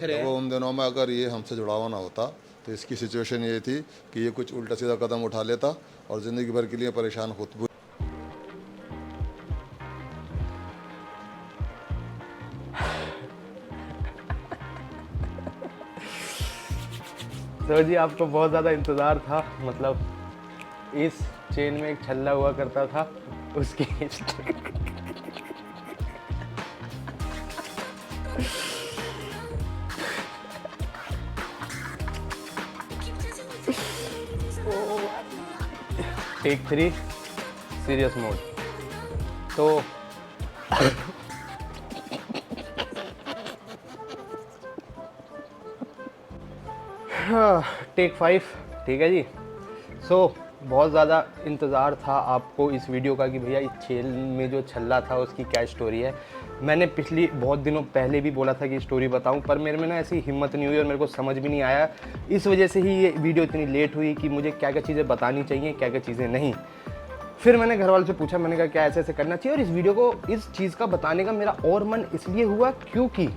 देखो उन दिनों में अगर ये हमसे जुड़ा हुआ ना होता तो इसकी सिचुएशन ये थी कि ये कुछ उल्टा सीधा कदम उठा लेता और ज़िंदगी भर के लिए परेशान खुद भी। तो जी आपको बहुत ज़्यादा इंतज़ार था, मतलब इस चेन में एक छल्ला हुआ करता था, उसकी टेक 3 सीरियस मोड। तो टेक 5, ठीक है जी। सो बहुत ज़्यादा इंतज़ार था आपको इस वीडियो का कि भैया इस छेल में जो छल्ला था उसकी क्या स्टोरी है। मैंने पिछली बहुत दिनों पहले भी बोला था कि स्टोरी बताऊं, पर मेरे में ना ऐसी हिम्मत नहीं हुई और मेरे को समझ भी नहीं आया। इस वजह से ही ये वीडियो इतनी लेट हुई कि मुझे क्या क्या चीज़ें बतानी चाहिए, क्या क्या चीज़ें नहीं। फिर मैंने घर वालों से पूछा, मैंने कहा क्या ऐसे ऐसे करना चाहिए। और इस वीडियो को, इस चीज़ का बताने का मेरा और मन इसलिए हुआ क्योंकि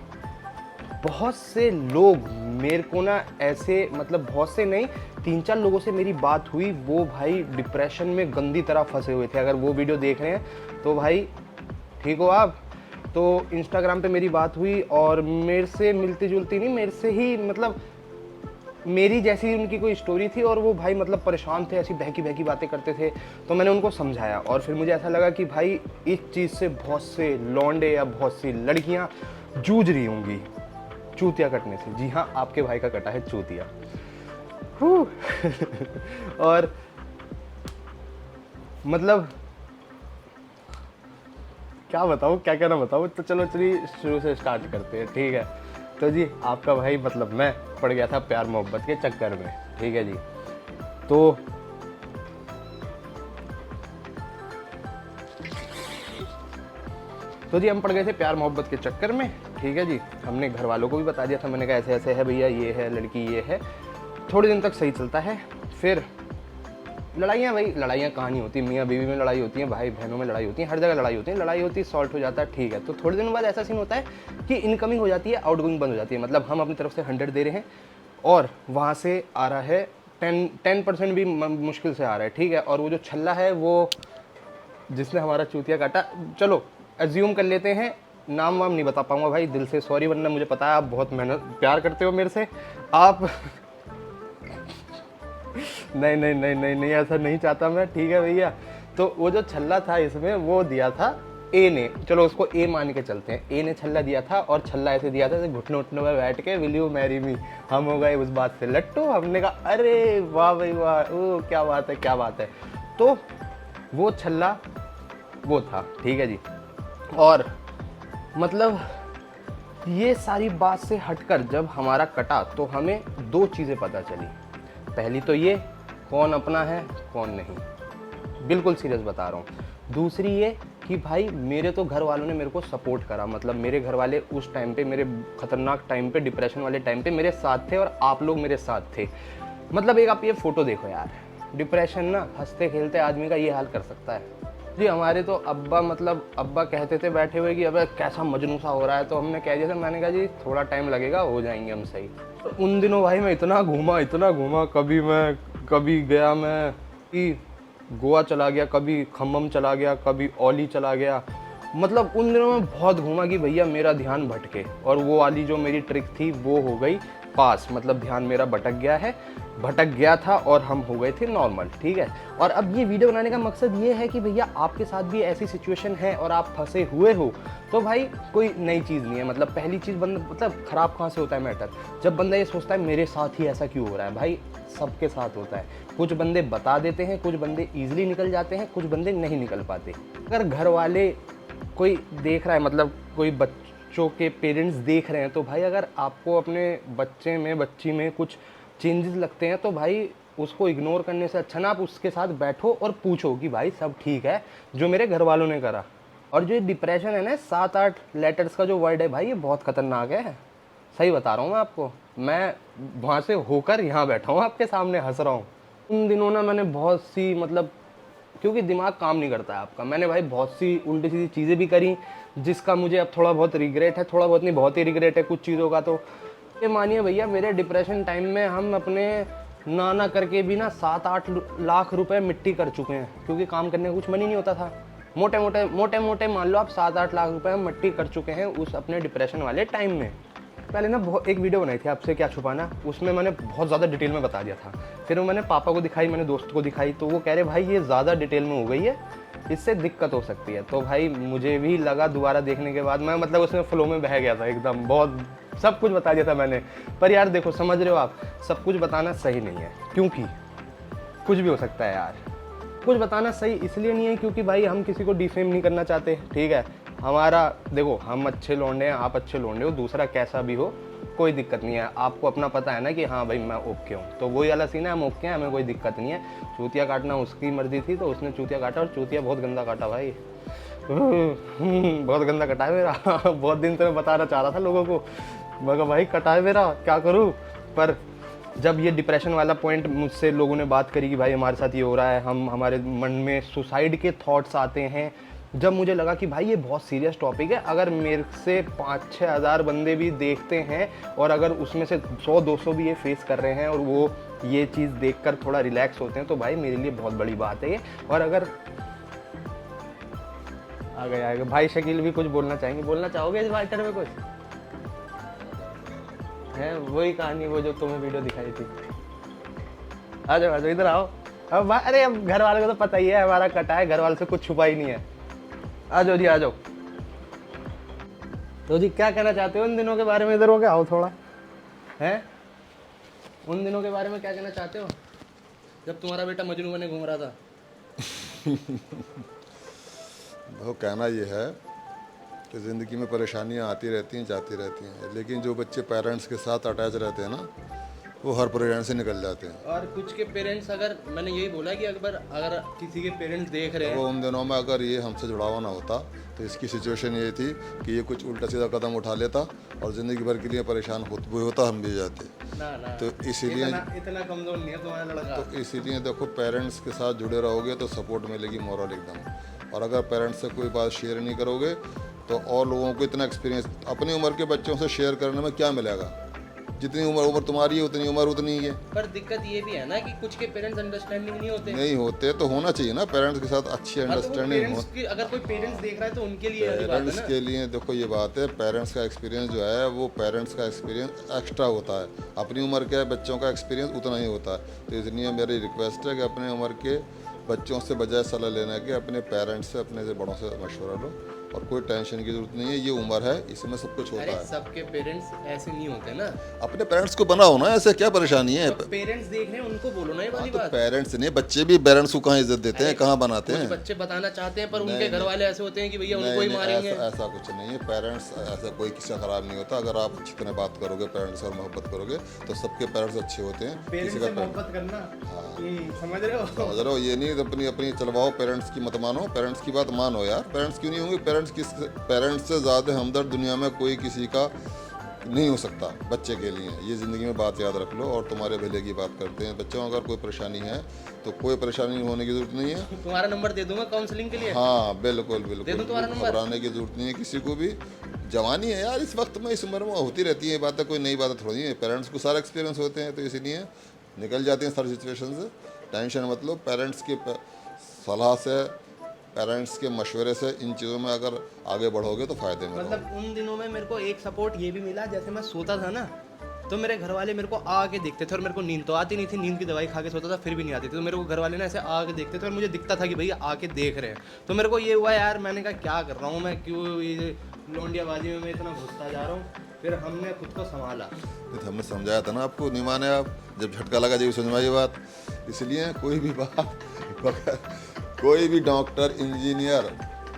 बहुत से लोग मेरे को ना ऐसे, मतलब बहुत से नहीं, 3-4 लोगों से मेरी बात हुई, वो भाई डिप्रेशन में गंदी तरह फंसे हुए थे। अगर वो वीडियो देख रहे हैं तो भाई ठीक हो आप। तो इंस्टाग्राम पे मेरी बात हुई और मेरे से मिलती जुलती नहीं, मेरे से ही मतलब मेरी जैसी उनकी कोई स्टोरी थी और वो भाई मतलब परेशान थे, ऐसी बहकी बहकी बातें करते थे। तो मैंने उनको समझाया और फिर मुझे ऐसा लगा कि भाई इस चीज़ से बहुत से लौंडे या बहुत सी लड़कियां जूझ रही होंगी चूतिया कटने से। जी हाँ, आपके भाई का कटा है चूतिया। और मतलब क्या बताऊँ, क्या कहना बताऊँ। तो चलो चलिए शुरू से स्टार्ट करते हैं, ठीक है। तो जी आपका भाई, मतलब मैं पड़ गया था प्यार मोहब्बत के चक्कर में, ठीक है जी। तो जी हम पड़ गए थे प्यार मोहब्बत के चक्कर में, ठीक है जी। हमने घर वालों को भी बता दिया था, मैंने कहा ऐसे ऐसे है भैया, ये है लड़की, ये है। थोड़े दिन तक सही चलता है, फिर लड़ाइयाँ, भाई लड़ाइयाँ कहाँ नहीं होती, मियाँ बीवी में लड़ाई होती है, भाई बहनों में लड़ाई होती है, हर जगह लड़ाई होती है। लड़ाई होती है, सॉल्ट हो जाता है, ठीक है। तो थोड़े दिन बाद ऐसा सीन होता है कि इनकमिंग हो जाती है, आउटगोइंग बंद हो जाती है। मतलब हम अपनी तरफ से 100 दे रहे हैं और वहाँ से आ रहा है 10% भी मुश्किल से आ रहा है, ठीक है। और वो जो छल्ला है, वो जिसने हमारा चूतिया काटा, चलो एज्यूम कर लेते हैं, नाम वाम नहीं बता पाऊंगा भाई, दिल से सॉरी, वरना मुझे पता है आप बहुत मेहनत प्यार करते हो मेरे से। आप नहीं नहीं नहीं नहीं नहीं, ऐसा नहीं चाहता मैं, ठीक है भैया। तो वो जो छल्ला था इसमें, वो दिया था ए ने, चलो उसको ए मान के चलते हैं। ए ने छल्ला दिया था और छल्ला ऐसे दिया था जैसे घुटने उठने में बैठ के विल यू मैरी मी। हम हो गए उस बात से लट्टू। हमने कहा अरे वाह भाई वाह, ओ क्या बात है, क्या बात है। तो वो छल्ला वो था, ठीक है जी। और मतलब ये सारी बात से हटकर जब हमारा कटा तो हमें दो चीज़ें पता चली। पहली तो ये, कौन अपना है कौन नहीं, बिल्कुल सीरियस बता रहा हूँ। दूसरी ये कि भाई मेरे तो घर वालों ने मेरे को सपोर्ट करा, मतलब मेरे घर वाले उस टाइम पे, मेरे खतरनाक टाइम पे, डिप्रेशन वाले टाइम पे मेरे साथ थे और आप लोग मेरे साथ थे। मतलब एक आप ये फ़ोटो देखो यार, डिप्रेशन ना हंसते खेलते आदमी का ये हाल कर सकता है जी। हमारे तो अब्बा, मतलब अब्बा कहते थे बैठे हुए कि अबे कैसा मजनू सा हो रहा है। तो हमने कह दिया था, मैंने कहा जी थोड़ा टाइम लगेगा, हो जाएंगे हम सही। तो उन दिनों भाई मैं इतना घूमा, कभी गया मैं कि गोवा चला गया, कभी खम्मम चला गया, कभी औली चला गया। मतलब उन दिनों में बहुत घूमा कि भैया मेरा ध्यान भटके, और वो वाली जो मेरी ट्रिक थी वो हो गई पास, मतलब ध्यान मेरा भटक गया था और हम हो गए थे नॉर्मल, ठीक है। और अब ये वीडियो बनाने का मकसद ये है कि भैया आपके साथ भी ऐसी सिचुएशन है और आप फंसे हुए हो तो भाई कोई नई चीज़ नहीं है। मतलब पहली चीज़, बंदा मतलब ख़राब कहाँ से होता है मैटर, जब बंदा ये सोचता है मेरे साथ ही ऐसा क्यों हो रहा है। भाई सबके साथ होता है, कुछ बंदे बता देते हैं, कुछ बंदे ईजिली निकल जाते हैं, कुछ बंदे नहीं निकल पाते। अगर घर वाले कोई देख रहा है, मतलब कोई बच्चों के पेरेंट्स देख रहे हैं, तो भाई अगर आपको अपने बच्चे में, बच्ची में कुछ चेंजेस लगते हैं तो भाई उसको इग्नोर करने से अच्छा ना आप उसके साथ बैठो और पूछो कि भाई सब ठीक है जो मेरे घर वालों ने करा। और जो डिप्रेशन है ना, 7-8 लेटर्स का जो वर्ड है भाई, ये बहुत खतरनाक है, सही बता रहा हूँ मैं आपको। मैं वहाँ से होकर यहाँ बैठा हूँ आपके सामने हंस रहा हूँ। उन दिनों ना मैंने बहुत सी, मतलब क्योंकि दिमाग काम नहीं करता है आपका, मैंने भाई बहुत सी उल्टी सीधी चीज़ें भी करी जिसका मुझे अब थोड़ा बहुत रिग्रेट है, थोड़ा बहुत नहीं, बहुत ही रिग्रेट है कुछ चीज़ों का। तो ये मानिए भैया, मेरे डिप्रेशन टाइम में हम अपने नाना करके भी ना 7-8 लाख रुपए मिट्टी कर चुके हैं, क्योंकि काम करने का कुछ मन ही नहीं होता था। मोटे मोटे मान लो आप 7-8 लाख रुपए हम मिट्टी कर चुके हैं उस अपने डिप्रेशन वाले टाइम में। पहले ना बहुत एक वीडियो बनाई थी, आपसे क्या छुपाना, उसमें मैंने बहुत ज़्यादा डिटेल में बता दिया था। फिर वो मैंने पापा को दिखाई, मैंने दोस्त को दिखाई, तो वो कह रहे भाई ये ज़्यादा डिटेल में हो गई है, इससे दिक्कत हो सकती है। तो भाई मुझे भी लगा दोबारा देखने के बाद, मैं मतलब उसमें फ्लो में बह गया था एकदम, बहुत सब कुछ बता दिया था मैंने। पर यार देखो, समझ रहे हो आप, सब कुछ बताना सही नहीं है, क्योंकि कुछ भी हो सकता है यार। कुछ बताना सही इसलिए नहीं है क्योंकि भाई हम किसी को डिफेम नहीं करना चाहते, ठीक है। हमारा देखो, हम अच्छे लौंडे हैं, आप अच्छे लौंडे हो, दूसरा कैसा भी हो कोई दिक्कत नहीं है। आपको अपना पता है ना कि हाँ भाई मैं ओके हूँ, तो वही वाला सीन है, हम ओके हैं, हमें कोई दिक्कत नहीं है। चूतिया काटना उसकी मर्जी थी, तो उसने चूतिया काटा, और चूतिया बहुत गंदा काटा भाई। बहुत गंदा कटा है मेरा। बहुत दिन से मैं बताना चाह रहा था लोगों को, मगर भाई कटा है मेरा, क्या करूँ। पर जब ये डिप्रेशन वाला पॉइंट मुझसे लोगों ने बात करी कि भाई हमारे साथ ये हो रहा है, हमारे मन में सुसाइड के थॉट्स आते हैं, जब मुझे लगा कि भाई ये बहुत सीरियस टॉपिक है, अगर मेरे से 5-6 हज़ार बंदे भी देखते हैं और अगर उसमें से 100-200 भी ये फेस कर रहे हैं और वो ये चीज़ देखकर थोड़ा रिलैक्स होते हैं, तो भाई मेरे लिए बहुत बड़ी बात है ये। और अगर आ गया भाई शकील भी कुछ बोलना चाहेंगे, बोलना चाहोगे इस मैटर में कुछ है? वही कहानी वो जो तुम्हें वीडियो दिखाई थी। आ जाओ इधर आओ। अब अरे अब घर वाले को तो पता ही है हमारा कटा है, घर वाले से कुछ छुपा ही नहीं है। आ जाओ जी, आ जाओ। तो जी क्या कहना चाहते हो उन दिनों के बारे में? इधर हो के आओ थोड़ा, हैं? उन दिनों के बारे में क्या कहना चाहते हो जब तुम्हारा बेटा मजनू बने घूम रहा था? वो कहना ये है कि ज़िंदगी में परेशानियां आती रहती हैं, जाती रहती हैं, लेकिन जो बच्चे पेरेंट्स के साथ अटैच रहते हैं ना, वो हर परेशानी से निकल जाते हैं। और कुछ के पेरेंट्स, अगर मैंने यही बोला कि अगर किसी के पेरेंट्स देख रहे हैं, वो उन दिनों में अगर ये हमसे जुड़ा हुआ ना होता तो इसकी सिचुएशन ये थी कि ये कुछ उल्टा सीधा कदम उठा लेता और ज़िंदगी भर के लिए परेशान होता, हम भी जाते। ना तो इसीलिए इतना कमज़ोर नहीं है तुम्हारा लड़का। तो इसीलिए देखो, पेरेंट्स के साथ जुड़े रहोगे तो सपोर्ट मिलेगी मॉरल एकदम। और अगर पेरेंट्स से कोई बात शेयर नहीं करोगे तो और लोगों को इतना एक्सपीरियंस अपनी उम्र के बच्चों से शेयर करने में क्या मिलेगा? जितनी उम्र तुम्हारी है उतनी उम्र उतनी ही है। पर दिक्कत ये भी है ना कि कुछ के पेरेंट्स अंडरस्टैंडिंग नहीं होते तो होना चाहिए ना, पेरेंट्स के साथ अच्छी अंडरस्टैंडिंग हो। अगर कोई पेरेंट्स देख रहा है तो उनके लिए पेरेंट्स के लिए देखो ये बात है, पेरेंट्स का एक्सपीरियंस जो है वो पेरेंट्स का एक्सपीरियंस एक्स्ट्रा होता है, अपनी उम्र के बच्चों का एक्सपीरियंस उतना ही होता है। तो इसलिए मेरी रिक्वेस्ट है कि अपने उम्र के बच्चों से बजाय सलाह लेने के अपने पेरेंट्स से, अपने से बड़ों से मशवरा लो, और कोई टेंशन की जरूरत नहीं है। ये उम्र है, इसमें सब कुछ होता है। सबके पेरेंट्स ऐसे नहीं होते ना। अपने पेरेंट्स को बनाओ ना, ऐसे क्या परेशानी है? तो पेरेंट्स देख रहे हैं उनको बोलो ना ये वाली बात। पेरेंट्स नहीं, बच्चे भी पेरेंट्स को कहाँ इज्जत देते हैं, कहाँ बनाते हैं? बच्चे बताना चाहते हैं पर उनके घर वाले ऐसे होते हैं कि भैया उनको ही मारेंगे। ऐसा कुछ नहीं है, पेरेंट्स ऐसा कोई किसी का खराब नहीं होता। अगर आप अच्छी तरह बात करोगे, पेरेंट्स और मोहब्बत करोगे तो सबके पेरेंट्स अच्छे होते हैं। किसी का मोहब्बत करना, समझ रहे हो? ये नहीं अपनी अपनी चलवाओ, पेरेंट्स की मत मानो, पेरेंट्स की बात मानो यार। पेरेंट्स क्यों नहीं होंगे? पेरेंट्स से ज़्यादा हमदर्द दुनिया में कोई किसी का नहीं हो सकता बच्चे के लिए। ये ज़िंदगी में बात याद रख लो, और तुम्हारे भले की बात करते हैं। बच्चों अगर कोई परेशानी है तो कोई परेशानी होने की ज़रूरत नहीं है। तुम्हारा नंबर दे दूंगा काउंसलिंग के लिए। हाँ बिल्कुल बिल्कुल, घबराने की ज़रूरत नहीं है किसी को भी। जवानी है यार, इस वक्त में, इस उम्र में होती रहती है बातें, कोई नई बातें थोड़ी है। पेरेंट्स को सारा एक्सपीरियंस होते हैं, तो इसीलिए निकल जाते हैं सारी सिचुएशन से। टेंशन मतलब पेरेंट्स की सलाह से, पेरेंट्स के मशवरे से इन चीज़ों में अगर आगे बढ़ोगे तो फ़ायदे में। मतलब उन दिनों में मेरे को एक सपोर्ट ये भी मिला, जैसे मैं सोता था ना तो मेरे घर वाले मेरे को आके देखते थे, और मेरे को नींद तो आती नहीं थी, नींद की दवाई खा के सोता था फिर भी नहीं आती थी, तो मेरे को घर वाले ना ऐसे आके देखते थे और मुझे दिखता था कि भैया आके देख रहे हैं। तो मेरे को ये हुआ यार, मैंने कहा क्या कर रहा हूँ मैं, क्यों ये लौंडियाबाजी में मैं इतना घुसता जा रहा हूँ। फिर हमने खुद को संभाला। तो हमने समझाया था ना आपको, नहीं माने आप। जब झटका लगा जब समझाइए बात। इसलिए कोई भी बात कोई भी डॉक्टर, इंजीनियर,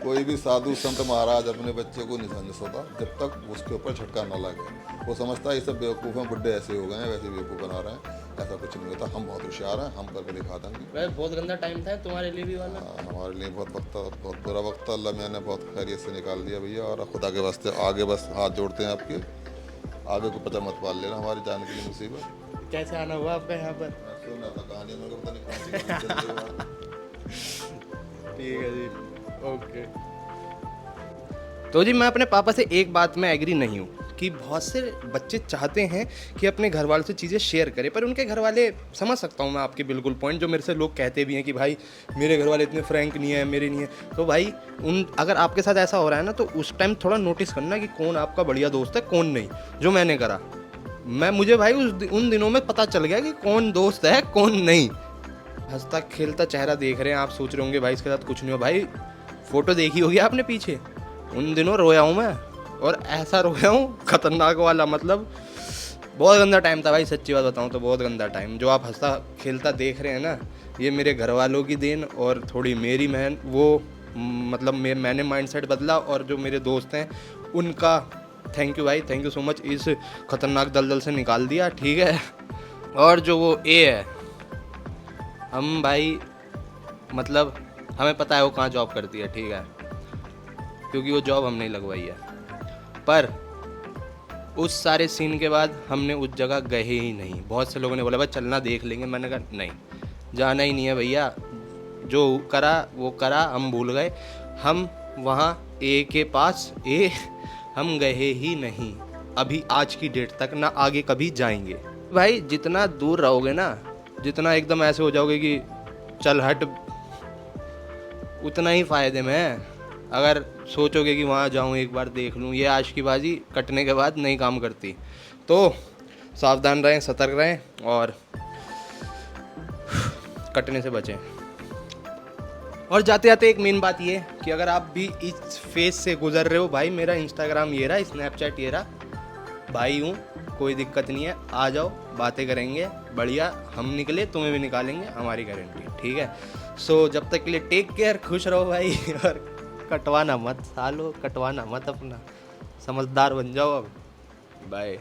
कोई भी साधु संत महाराज अपने बच्चे को नहीं समझ सकता जब तक उसके ऊपर झटका न लगे। वो समझता है ये सब बेवकूफ़ हैं, बुड्ढे ऐसे हो गए हैं, वैसे बेवकूफ़ बना रहे हैं। ऐसा कुछ नहीं होता, हम बहुत होशियार हैं, हम करके दिखा देंगे। बहुत गंदा टाइम था तुम्हारे लिए भी वाला। हमारे लिए बहुत बुरा वक्त था। अल्लाह मैंने बहुत खैरियत से निकाल दिया भैया, और खुदा के वास्ते आगे बस हाथ जोड़ते हैं आपके, आगे को पता मत पाल लेना हमारी जान के लिए मुसीबत। कैसे आना हुआ आपका यहाँ पर? सुना था कहानी, मेरे को पता नहीं। ठीक है जी, ओके। तो जी मैं अपने पापा से एक बात में एग्री नहीं हूँ कि बहुत से बच्चे चाहते हैं कि अपने घर वालों से चीज़ें शेयर करें, पर उनके घर वाले, समझ सकता हूँ मैं आपके बिल्कुल पॉइंट, जो मेरे से लोग कहते भी हैं कि भाई मेरे घर वाले इतने फ्रैंक नहीं है, मेरे नहीं है। तो भाई अगर आपके साथ ऐसा हो रहा है ना, तो उस टाइम थोड़ा नोटिस करना कि कौन आपका बढ़िया दोस्त है कौन नहीं। जो मैंने करा, मुझे भाई उन दिनों में पता चल गया कि कौन दोस्त है कौन नहीं। हंसता खेलता चेहरा देख रहे हैं आप, सोच रहे होंगे भाई इसके साथ कुछ नहीं हो। भाई फोटो देखी होगी आपने पीछे, उन दिनों रोया हूँ मैं, और ऐसा रोया हूँ खतरनाक वाला, मतलब बहुत गंदा टाइम था भाई, सच्ची बात बताऊँ तो बहुत गंदा टाइम। जो आप हंसता खेलता देख रहे हैं ना, ये मेरे घर वालों की देन और थोड़ी मेरी मेहनत, वो मतलब मैंने माइंडसेट बदला, और जो मेरे दोस्त हैं उनका थैंक यू भाई, थैंक यू सो मच, इस खतरनाक दलदल से निकाल दिया, ठीक है। और जो वो ए है, हम भाई मतलब हमें पता है वो कहाँ जॉब करती है, ठीक है, क्योंकि वो जॉब हमने लगवाई है। पर उस सारे सीन के बाद हमने उस जगह गए ही नहीं। बहुत से लोगों ने बोला भाई चलना देख लेंगे, मैंने कहा नहीं, जाना ही नहीं है भैया, जो करा वो करा, हम भूल गए। हम वहाँ ए के पास हम गए ही नहीं अभी, आज की डेट तक, ना आगे कभी जाएंगे। भाई जितना दूर रहोगे ना, जितना एकदम ऐसे हो जाओगे कि चल हट, उतना ही फ़ायदे में है। अगर सोचोगे कि वहाँ जाऊँ एक बार देख लूँ, ये आशिकीबाजी कटने के बाद नहीं काम करती। तो सावधान रहें, सतर्क रहें और कटने से बचें। और जाते जाते एक मेन बात ये कि अगर आप भी इस फेज से गुजर रहे हो, भाई मेरा इंस्टाग्राम ये रहा, स्नैपचैट ये रहा, भाई हूँ, कोई दिक्कत नहीं है, आ जाओ बातें करेंगे बढ़िया, हम निकले तुम्हें भी निकालेंगे, हमारी गारंटी, ठीक है। सो जब तक के लिए टेक केयर, खुश रहो भाई, और कटवाना मत सालो, कटवाना मत अपना, समझदार बन जाओ अब, बाय।